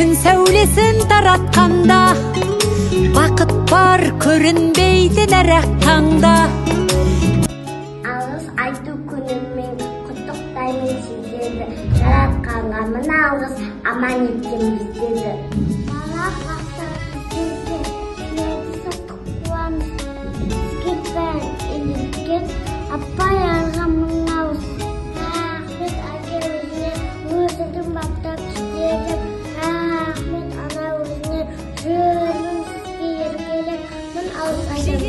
күн сәулесін таратқанда, бақыт бар көрінбейтін әр-ақ таңда. Алғыс айту күнімен құттықтаймын сіздерді, жаратқанға мың алғыс, аман еткен біздерді. Бала бақса біздерде тіледі сақтық қуаныш, бізге бәрін үйреткен апай арға мың алғыс. Рахмет әке өзіне, өзіңді баптап істеді. Рахмет ана өзіне, жүрмін сізге еркелік. Мың алғыс айтамын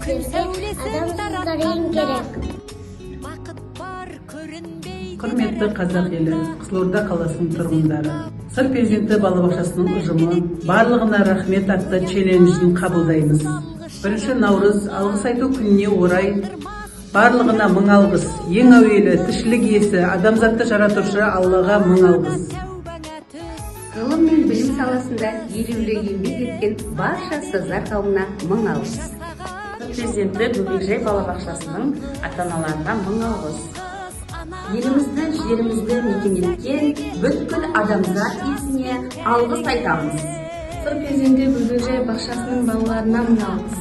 сіздерге, адамсыздар ең керек. Құрметті қазақ елі, Қызылорда қаласының тұрғындары, Сыр перзенті балабақшасының ұжымы барлығына рахмет атты челленджін қабылдаймыз. 1 наурыз алғыс айту күніне орай барлығына мың алғыс. Ең әуелі тіршілік иесі, адамзатты жаратушы Аллаға мың алғыс. Ғылым мен білім саласында елеулі еңбек еткен барша ұстаздар қауымына мың алғыс. Президенті Бөбекжай балабақшасының ата-аналарына мың алғыс. Елімізді, жерімізді мекен еткен бүткіл адамзат иесіне алғыс айтамыз. Сыр перзенті Бөбекжай бақшасының балаларына мың алғыс.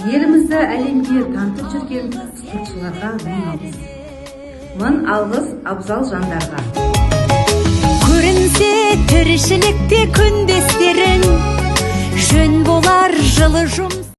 Елімізді әлемге танытып жүрген спортшыларға мың алғыс. Мың алғыс абзал жандарға. Көрінсе тіршілікте күндестерің, жөн болар жылы жұмыс.